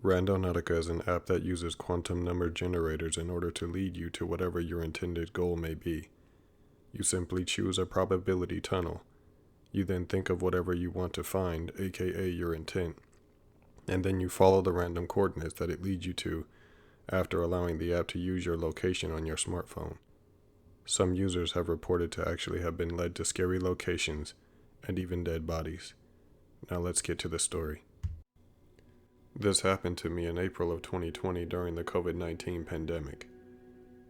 Randonautica is an app that uses quantum number generators in order to lead you to whatever your intended goal may be. You simply choose a probability tunnel. You then think of whatever you want to find, aka your intent, and then you follow the random coordinates that it leads you to after allowing the app to use your location on your smartphone. Some users have reported to actually have been led to scary locations and even dead bodies. Now let's get to the story. This happened to me in April of 2020 during the COVID-19 pandemic.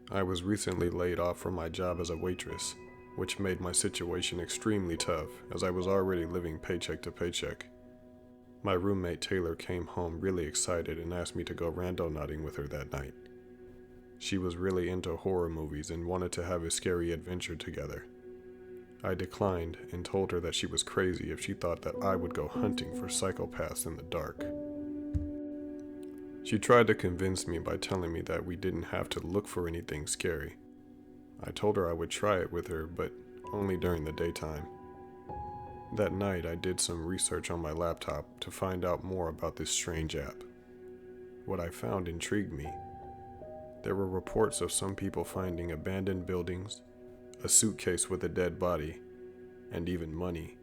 I was recently laid off from my job as a waitress, which made my situation extremely tough as I was already living paycheck to paycheck. My roommate Taylor came home really excited and asked me to go randonauting with her that night. She was really into horror movies and wanted to have a scary adventure together. I declined and told her that she was crazy if she thought that I would go hunting for psychopaths in the dark. She tried to convince me by telling me that we didn't have to look for anything scary. I told her I would try it with her, but only during the daytime. That night, I did some research on my laptop to find out more about this strange app. What I found intrigued me. There were reports of some people finding abandoned buildings, a suitcase with a dead body, and even money.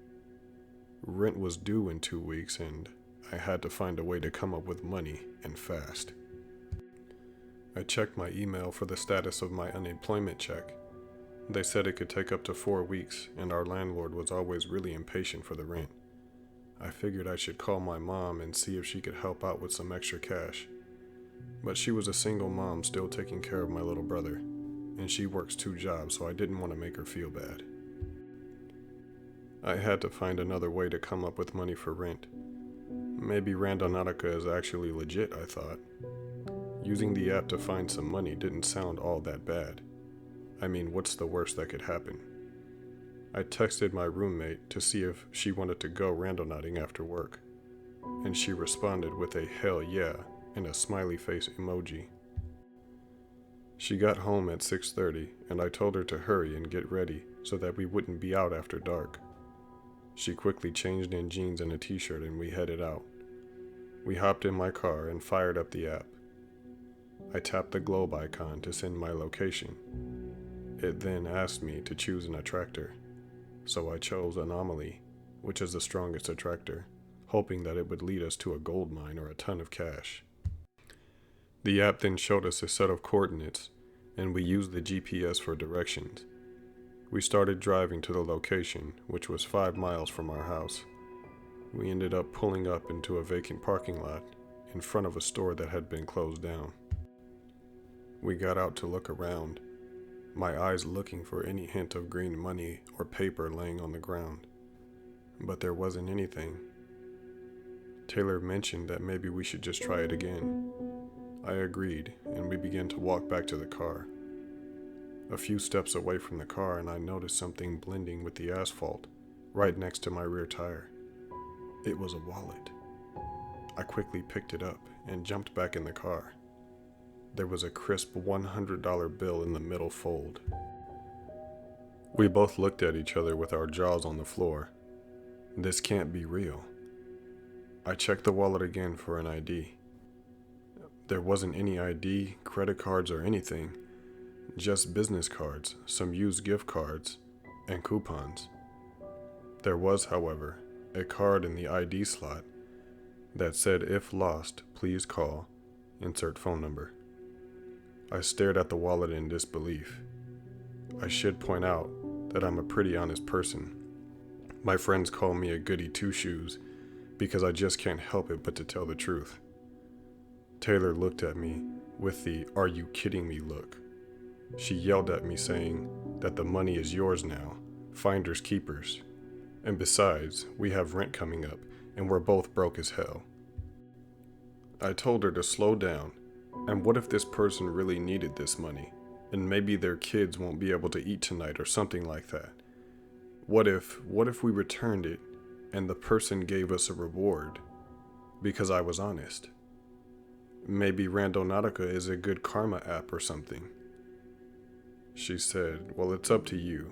Rent was due in 2 weeks, and I had to find a way to come up with money, and fast. I checked my email for the status of my unemployment check. They said it could take up to 4 weeks, and our landlord was always really impatient for the rent. I figured I should call my mom and see if she could help out with some extra cash. But she was a single mom still taking care of my little brother, and she works 2 jobs, so I didn't want to make her feel bad. I had to find another way to come up with money for rent. Maybe Randonautica is actually legit, I thought. Using the app to find some money didn't sound all that bad. I mean, what's the worst that could happen? I texted my roommate to see if she wanted to go randonauting after work, and she responded with a hell yeah and a smiley face emoji. She got home at 6:30, and I told her to hurry and get ready so that we wouldn't be out after dark. She quickly changed in jeans and a t-shirt and we headed out. We hopped in my car and fired up the app. I tapped the globe icon to send my location. It then asked me to choose an attractor, so I chose Anomaly, which is the strongest attractor, hoping that it would lead us to a gold mine or a ton of cash. The app then showed us a set of coordinates, and we used the GPS for directions. We started driving to the location, which was 5 miles from our house. We ended up pulling up into a vacant parking lot in front of a store that had been closed down. We got out to look around, my eyes looking for any hint of green money or paper laying on the ground. But there wasn't anything. Taylor mentioned that maybe we should just try it again. I agreed, and we began to walk back to the car. A few steps away from the car, and I noticed something blending with the asphalt right next to my rear tire. It was a wallet. I quickly picked it up and jumped back in the car. There was a crisp $100 bill in the middle fold. We both looked at each other with our jaws on the floor. This can't be real. I checked the wallet again for an ID. There wasn't any ID, credit cards, or anything. Just business cards, some used gift cards, and coupons. There was, however, a card in the ID slot that said, "If lost, please call, insert phone number." I stared at the wallet in disbelief. I should point out that I'm a pretty honest person. My friends call me a goody two-shoes because I just can't help it but to tell the truth. Taylor looked at me with the "are you kidding me" look. She yelled at me saying that the money is yours now, finders keepers. And besides, we have rent coming up and we're both broke as hell. I told her to slow down, and what if this person really needed this money, and maybe their kids won't be able to eat tonight or something like that? What if we returned it and the person gave us a reward because I was honest? Maybe Randonautica is a good karma app or something. She said, "Well, it's up to you.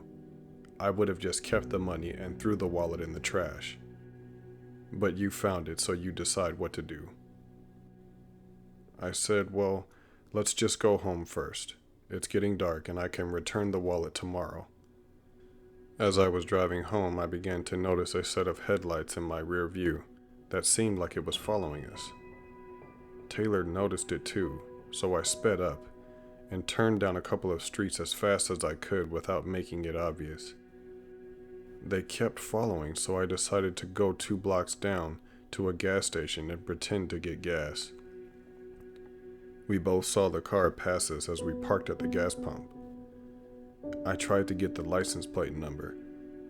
I would have just kept the money and threw the wallet in the trash. But you found it, so you decide what to do." I said, well, let's just go home first. It's getting dark and I can return the wallet tomorrow. As I was driving home, I began to notice a set of headlights in my rear view that seemed like it was following us. Taylor noticed it too, so I sped up and turned down a couple of streets as fast as I could without making it obvious. They kept following, so I decided to go 2 blocks down to a gas station and pretend to get gas. We both saw the car pass us as we parked at the gas pump. I tried to get the license plate number,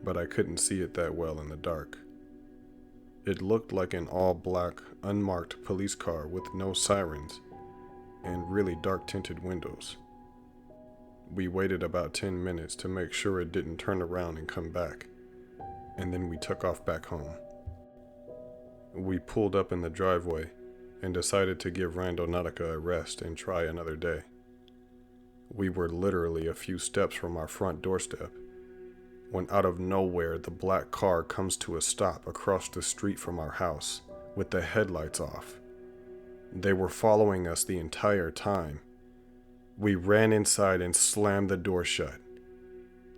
but I couldn't see it that well in the dark. It looked like an all-black, unmarked police car with no sirens and really dark tinted windows. We waited about 10 minutes to make sure it didn't turn around and come back, and then we took off back home. We pulled up in the driveway and decided to give Randonautica a rest and try another day. We were literally a few steps from our front doorstep when out of nowhere the black car comes to a stop across the street from our house with the headlights off. They were following us the entire time. We ran inside and slammed the door shut.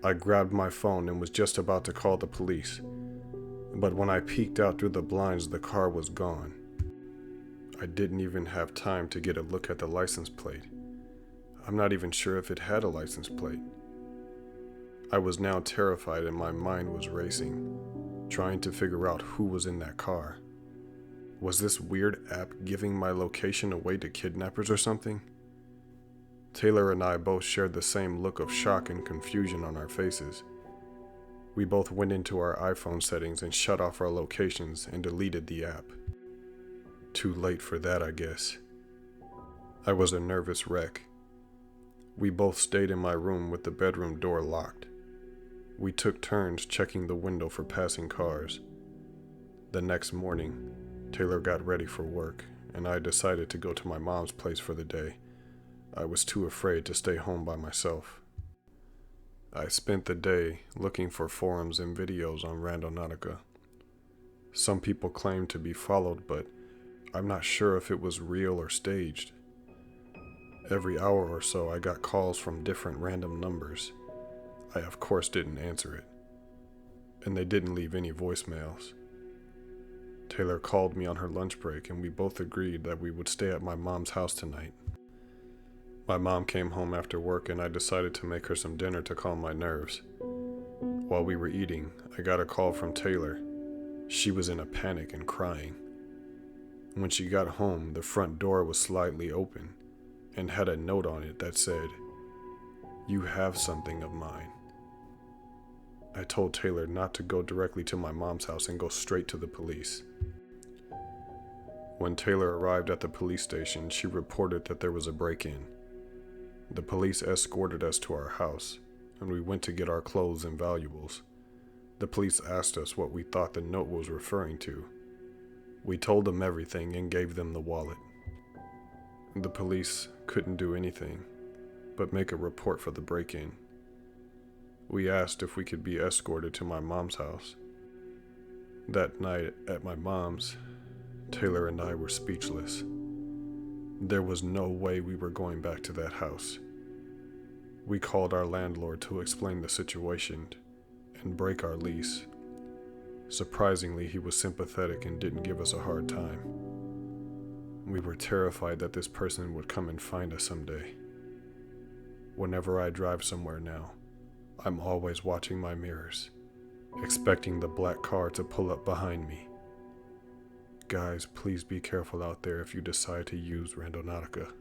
I grabbed my phone and was just about to call the police, but when I peeked out through the blinds, the car was gone. I didn't even have time to get a look at the license plate. I'm not even sure if it had a license plate. I was now terrified and my mind was racing, trying to figure out who was in that car. Was this weird app giving my location away to kidnappers or something? Taylor and I both shared the same look of shock and confusion on our faces. We both went into our iPhone settings and shut off our locations and deleted the app. Too late for that, I guess. I was a nervous wreck. We both stayed in my room with the bedroom door locked. We took turns checking the window for passing cars. The next morning, Taylor got ready for work, and I decided to go to my mom's place for the day. I was too afraid to stay home by myself. I spent the day looking for forums and videos on Randonautica. Some people claimed to be followed, but I'm not sure if it was real or staged. Every hour or so, I got calls from different random numbers. I, of course, didn't answer it, and they didn't leave any voicemails. Taylor called me on her lunch break, and we both agreed that we would stay at my mom's house tonight. My mom came home after work, and I decided to make her some dinner to calm my nerves. While we were eating, I got a call from Taylor. She was in a panic and crying. When she got home, the front door was slightly open and had a note on it that said, "You have something of mine." I told Taylor not to go directly to my mom's house and go straight to the police. When Taylor arrived at the police station, she reported that there was a break-in. The police escorted us to our house, and we went to get our clothes and valuables. The police asked us what we thought the note was referring to. We told them everything and gave them the wallet. The police couldn't do anything but make a report for the break-in. We asked if we could be escorted to my mom's house. That night at my mom's, Taylor and I were speechless. There was no way we were going back to that house. We called our landlord to explain the situation and break our lease. Surprisingly, he was sympathetic and didn't give us a hard time. We were terrified that this person would come and find us someday. Whenever I drive somewhere now, I'm always watching my mirrors, expecting the black car to pull up behind me. Guys, please be careful out there if you decide to use Randonautica.